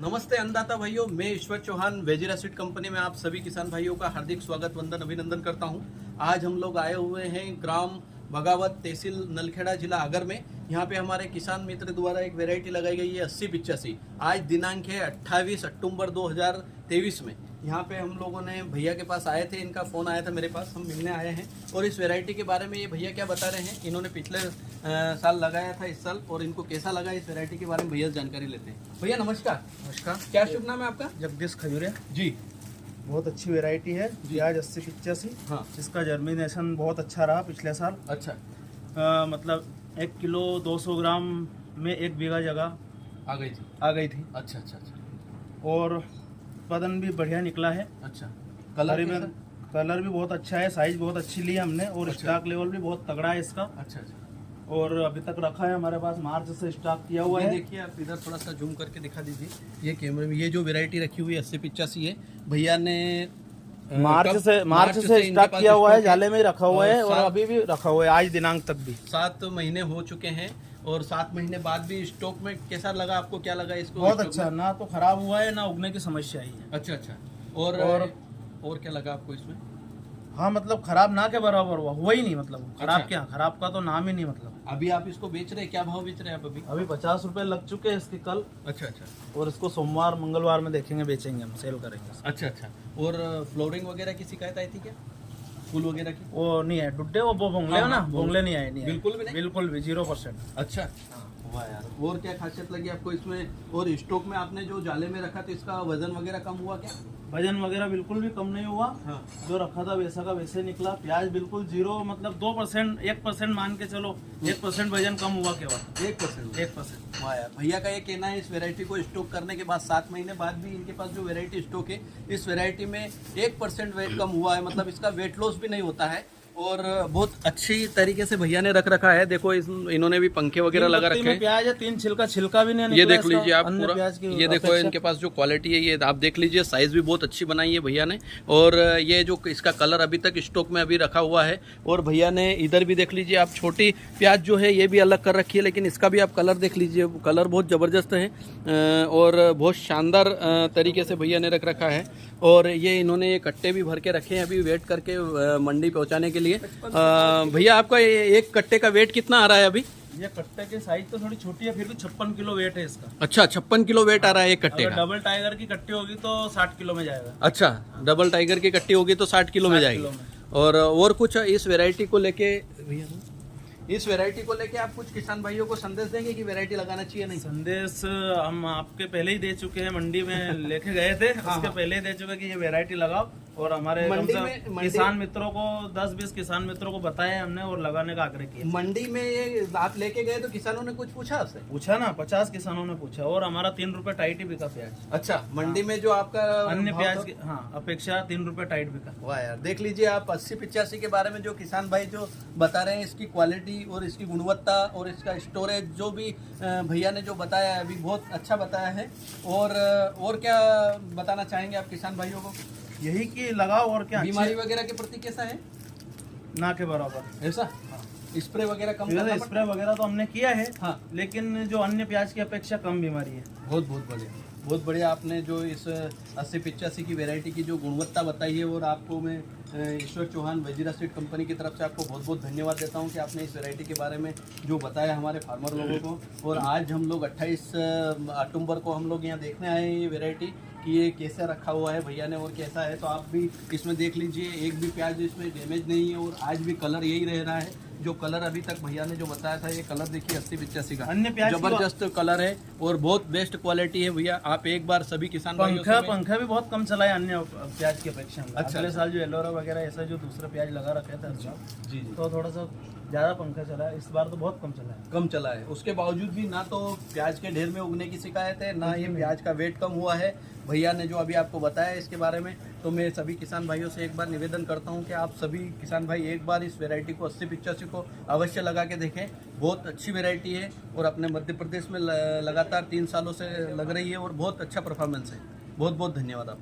नमस्ते अन्नदाता भाइयों, मैं ईश्वर चौहान वेजिरा सीड कंपनी में आप सभी किसान भाइयों का हार्दिक स्वागत वंदन अभिनंदन करता हूं। आज हम लोग आए हुए हैं ग्राम बगावत, तहसील नलखेड़ा, जिला आगर में। यहाँ पे हमारे किसान मित्र द्वारा एक वैरायटी लगाई गई है 8085। आज दिनांक है 28 अक्टूबर 2023 में। यहाँ पे हम लोगों ने भैया के पास आए थे, इनका फ़ोन आया था मेरे पास, हम मिलने आए हैं। और इस वैरायटी के बारे में ये भैया क्या बता रहे हैं, इन्होंने पिछले साल लगाया था इस साल, और इनको कैसा लगा इस वैरायटी के बारे में भैया जानकारी लेते हैं। भैया नमस्कार। नमस्कार। क्या शुभ नाम है आपका? जगदीश खजूरिया जी। बहुत अच्छी वैरायटी है प्याज 8085। हाँ। इसका जर्मिनेशन बहुत अच्छा रहा पिछले साल। अच्छा। मतलब 1 किलो 200 ग्राम में 1 बीघा जगह आ गई थी। अच्छा अच्छा अच्छा। और उत्पादन भी बढ़िया निकला है। अच्छा। कलर भी बहुत अच्छा है, साइज बहुत अच्छी ली है हमने, और अच्छा। स्टॉक लेवल भी बहुत तगड़ा है इसका। अच्छा अच्छा। और अभी तक रखा है हमारे पास, मार्च से स्टॉक किया हुआ है। देखिए आप इधर थोड़ा सा जूम करके दिखा दीजिए, ये कैमरे में ये जो वैरायटी रखी हुई है 8085 है, भैया ने मार्च से स्टॉक किया हुआ है, जाले में ही रखा हुआ है, और अभी भी रखा हुआ है, आज दिनांक तक भी 7 महीने हो चुके हैं। और 7 महीने बाद भी स्टॉक में कैसा लगा आपको, क्या लगा इसको? बहुत अच्छा, ना तो खराब हुआ है ना उगने की समस्या आई है। अच्छा अच्छा। और क्या लगा आपको इसमें? हाँ, मतलब खराब ना के बराबर हुआ ही नहीं, मतलब खराब। क्या खराब का तो नाम ही नहीं। मतलब अभी आप इसको बेच रहे हैं, क्या भाव बेच रहे हैं आप अभी? 50 रुपए लग चुके हैं इसके कल। अच्छा अच्छा। और इसको सोमवार मंगलवार में देखेंगे, बेचेंगे, हम सेल करेंगे। अच्छा अच्छा। और फ्लोरिंग वगैरह की शिकायत आई थी क्या, फूल वगैरह की? वो नहीं है डुड्डे, वो बोंगले ना, बोंगले नहीं आए, नहीं बिल्कुल भी नहीं? बिल्कुल भी 0%। अच्छा। वाह यार। और क्या खासियत लगी आपको इसमें? और स्टॉक में आपने जो जाले में रखा तो इसका वजन वगैरह कम हुआ क्या? वजन वगैरह बिल्कुल भी कम नहीं हुआ। हाँ। जो रखा था वैसा का वैसे निकला। प्याज बिल्कुल 0, मतलब 2%, 1% मान के चलो, 1% वजन कम हुआ केवल। 1%। वाह यार। भैया का ये कहना है इस वैरायटी को स्टॉक करने के बाद 7 महीने बाद भी इनके पास जो वैरायटी स्टॉक है, इस वैरायटी में 1% वेट कम हुआ है, मतलब इसका वेट लॉस भी नहीं होता है। और बहुत अच्छी तरीके से भैया ने रख रखा है। देखो इन्होंने भी पंखे वगैरह लगा रखे हैं। प्याज है, 3 छिलका भी नहीं, ये देख लीजिए आप पूरा, ये देखो अपेक्षा। इनके पास जो क्वालिटी है ये आप देख लीजिए, साइज भी बहुत अच्छी बनाई है भैया ने। और ये जो इसका कलर अभी तक स्टॉक में अभी रखा हुआ है। और भैया ने इधर भी देख लीजिए आप, छोटी प्याज जो है ये भी अलग कर रखी है, लेकिन इसका भी आप कलर देख लीजिए, कलर बहुत ज़बरदस्त है और बहुत शानदार तरीके से भैया ने रख रखा है। और ये इन्होंने ये कट्टे भी भर के रखे हैं अभी वेट करके मंडी पहुंचाने के लिए। भैया आपका एक कट्टे का वेट कितना आ रहा है अभी? ये कट्टे की साइज तो थोड़ी छोटी है, फिर भी 56 किलो वेट है इसका। अच्छा, 56 किलो वेट आ रहा है एक कट्टे का। डबल टाइगर की कट्टी होगी तो 60 किलो में जाएगा। अच्छा, डबल टाइगर की कट्टी होगी तो 60 किलो में जाएगी। और कुछ इस वैरायटी को लेके भैया, इस वैरायटी को लेके आप कुछ किसान भाइयों को संदेश देंगे कि वैरायटी लगाना चाहिए नहीं? संदेश हम आपके पहले ही दे चुके हैं, मंडी में लेके गए थे। उसके पहले ही दे चुके कि ये वैरायटी लगाओ, और हमारे किसान मित्रों को 10-20 किसान मित्रों को बताया हमने, और लगाने का आग्रह किया। मंडी में ये आप लेके गए तो किसानों ने कुछ पूछा आपसे? पूछा ना, 50 किसानों ने पूछा। और हमारा 3 रुपए टाइट ही बिका प्याज। अच्छा, मंडी में जो आपका अन्य प्याज की अपेक्षा 3 रुपए टाइट बिका। वाह यार। देख लीजिए आप 8085 के बारे में जो किसान भाई जो बता रहे हैं, इसकी क्वालिटी और इसकी गुणवत्ता और इसका स्टोरेज जो भी भैया ने जो बताया है अभी बहुत अच्छा बताया है। और क्या बताना चाहेंगे आप किसान भाइयों को? यही कि लगाओ, और क्या। बीमारी वगैरह के प्रति कैसा है? ना के बराबर ऐसा। स्प्रे वगैरह कम करना पड़ता? स्प्रे वगैरह तो हमने किया है। हाँ। लेकिन जो अन्य प्याज की अपेक्षा कम बीमारी है। बहुत बढ़िया, बहुत बढ़िया। आपने जो इस 8085 की वैरायटी की जो गुणवत्ता बताई है, और आपको मैं ईश्वर चौहान वेजिरा सीड कंपनी की तरफ से आपको बहुत बहुत धन्यवाद देता हूं कि आपने इस वैरायटी के बारे में जो बताया हमारे फार्मर लोगों को। और आज हम लोग 28 अक्टूबर को हम लोग यहाँ देखने आए हैं ये वैरायटी कि ये कैसे रखा हुआ है भैया ने और कैसा है। तो आप भी इसमें देख लीजिए, एक भी प्याज इसमें डैमेज नहीं है, और आज भी कलर यही रह रहा है जो कलर अभी तक भैया ने जो बताया था। ये कलर देखिए 8085 का अन्य प्याज जबरदस्त कलर है और बहुत बेस्ट क्वालिटी है भैया। आप एक बार सभी किसान पंखा भी बहुत कम चला है अन्य प्याज की अपेक्षा। अच्छा। अगले साल जो एलोरा वगैरह ऐसा जो दूसरा प्याज लगा रखे थे जी, तो थोड़ा सा ज्यादा पंखा चला है, इस बार तो बहुत कम चला है। उसके बावजूद भी ना तो प्याज के ढेर में उगने की शिकायत है, ना ये प्याज का वेट कम हुआ है। भैया ने जो अभी आपको बताया इसके बारे में, तो मैं सभी किसान भाइयों से एक बार निवेदन करता हूं कि आप सभी किसान भाई एक बार इस वैरायटी को 8085 को अवश्य लगा के देखें। बहुत अच्छी वैरायटी है और अपने मध्य प्रदेश में लगातार 3 सालों से लग रही है और बहुत अच्छा परफॉर्मेंस है। बहुत बहुत धन्यवाद आप।